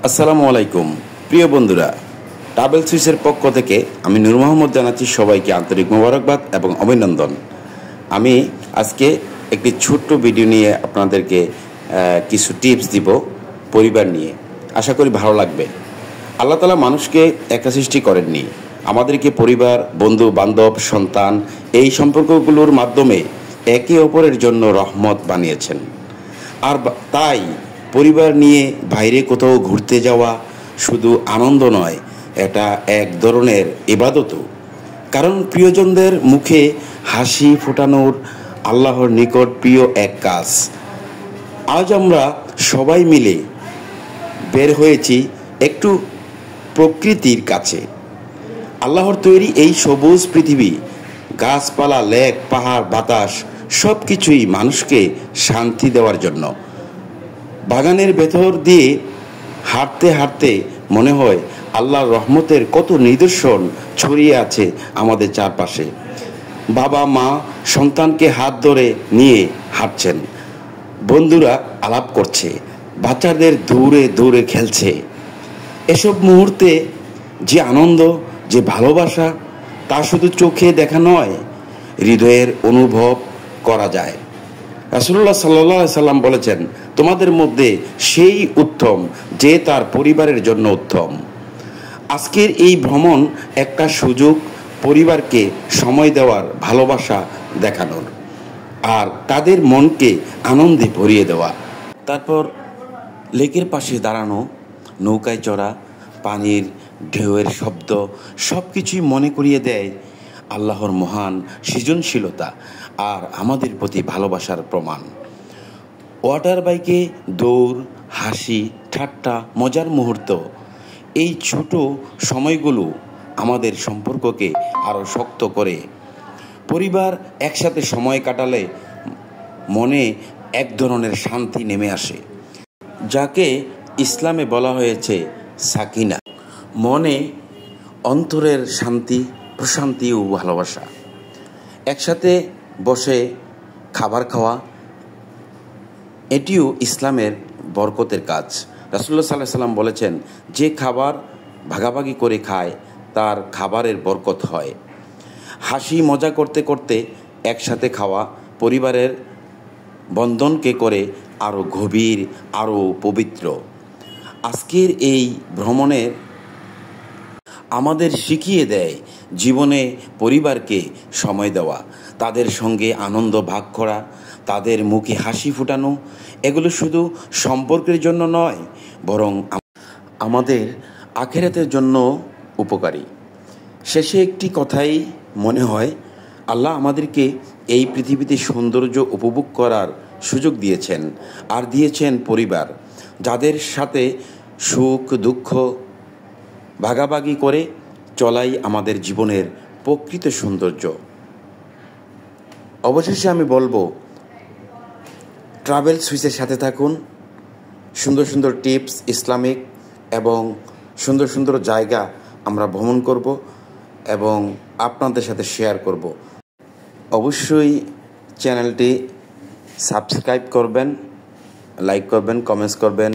আসসালামু আলাইকুম প্রিয় বন্ধুরা, ট্রাভেল সুইসের পক্ষ থেকে আমি নূর মোহাম্মদ জানাচ্ছি সবাইকে আন্তরিক মোবারকবাদ এবং অভিনন্দন। আমি আজকে একটি ছোট্ট ভিডিও নিয়ে আপনাদেরকে কিছু টিপস দিব পরিবার নিয়ে। আশা করি ভালো লাগবে। আল্লাহ তাআলা মানুষকে একা সৃষ্টি করেননি, আমাদেরকে পরিবার, বন্ধু বান্ধব, সন্তান এই সম্পর্কগুলোর মাধ্যমে একে অপরের জন্য রহমত বানিয়েছেন। আর তাই পরিবার নিয়ে বাইরে কোথাও ঘুরতে যাওয়া শুধু আনন্দ নয়, এটা এক ধরনের ইবাদতও। কারণ প্রিয়জনদের মুখে হাসি ফোটানোর আল্লাহর নিকট প্রিয় এক কাজ। আজ আমরা সবাই মিলে বের হয়েছি একটু প্রকৃতির কাছে। আল্লাহর তৈরি এই সবুজ পৃথিবী, গাছপালা, লেক, পাহাড়, বাতাস সব কিছুই মানুষকে শান্তি দেওয়ার জন্য। বাগানের ভেতর দিয়ে হাঁটতে হাঁটতে মনে হয় আল্লাহর রহমতের কত নিদর্শন ছড়িয়ে আছে আমাদের চারপাশে। বাবা মা সন্তানকে হাত ধরে নিয়ে হাঁটছেন, বন্ধুরা আলাপ করছে, বাচ্চাদের দূরে দূরে খেলছে। এসব মুহূর্তে যে আনন্দ, যে ভালোবাসা, তা শুধু চোখে দেখা নয়, হৃদয়ের অনুভব করা যায়। রাসূলুল্লাহ সাল্লাল্লাহু আলাইহি সাল্লাম বলেছেন, তোমাদের মধ্যে সেই উত্তম যে তার পরিবারের জন্য উত্তম। আজকের এই ভ্রমণ একটা সুযোগ পরিবারকে সময় দেওয়ার, ভালোবাসা দেখানোর, আর তাদের মনকে আনন্দে ভরিয়ে দেওয়া। তারপর লেকের পাশে দাঁড়ানো, নৌকায় চড়া, পানির ঢেউয়ের শব্দ সব কিছুই মনে করিয়ে দেয় আল্লাহর মহান সৃজনশীলতা আর আমাদের প্রতি ভালোবাসার প্রমাণ। ওয়াটার বাইকে দৌড়, হাসি ঠাট্টা, মজার মুহূর্ত, এই ছোট সময়গুলো আমাদের সম্পর্ককে আরও শক্ত করে। পরিবার একসাথে সময় কাটালে মনে এক ধরনের শান্তি নেমে আসে, যাকে ইসলামে বলা হয়েছে সাকিনা। মনে অন্তরের শান্তি, প্রশান্তি ও ভালোবাসা। একসাথে বসে খাবার খাওয়া, এটিও ইসলামের বরকতের কাজ। রাসূলুল্লাহ সাল্লাল্লাহু আলাইহি সাল্লাম বলেছেন, যে খাবার ভাগাভাগি করে খায় তার খাবারের বরকত হয়। হাসি মজা করতে করতে একসাথে খাওয়া পরিবারের বন্ধনকে করে আরও গভীর, আরও পবিত্র। আজকের এই ভ্রমণের আমাদের শিখিয়ে দেয় জীবনে পরিবারকে সময় দেওয়া, তাদের সঙ্গে আনন্দ ভাগ করা, তাদের মুখে হাসি ফোটানো। এগুলো শুধু সম্পর্কের জন্য নয়, বরং আমাদের আখিরাতের জন্য উপকারী। শেষে একটি কথাই মনে হয়, আল্লাহ আমাদেরকে এই পৃথিবীতে সৌন্দর্য উপভোগ করার সুযোগ দিয়েছেন, আর দিয়েছেন পরিবার, যাদের সাথে সুখ দুঃখ ভাগাভাগি করে চলাই আমাদের জীবনের প্রকৃত সৌন্দর্য। অবশেষে আমি বলবো, ট্রাভেল সুইসের সাথে থাকুন। সুন্দর সুন্দর টিপস, ইসলামিক এবং সুন্দর সুন্দর জায়গা আমরা ভ্রমণ করব এবং আপনাদের সাথে শেয়ার করব। অবশ্যই চ্যানেলটি সাবস্ক্রাইব করবেন, লাইক করবেন, কমেন্টস করবেন,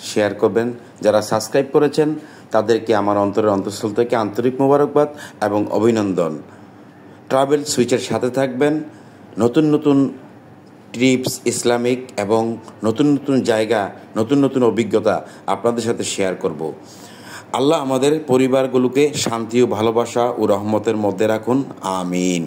শেয়ার করবেন। যারা সাবস্ক্রাইব করেছেন তাদেরকে আমার অন্তরের অন্তঃস্থল থেকে আন্তরিক মোবারকবাদ এবং অভিনন্দন। ট্রাভেল সুইচের সাথে থাকবেন। নতুন নতুন টিপস, ইসলামিক এবং নতুন নতুন জায়গা, নতুন নতুন অভিজ্ঞতা আপনাদের সাথে শেয়ার করব। আল্লাহ আমাদের পরিবারগুলোকে শান্তি ও ভালোবাসা ও রহমতের মধ্যে রাখুন। আমিন।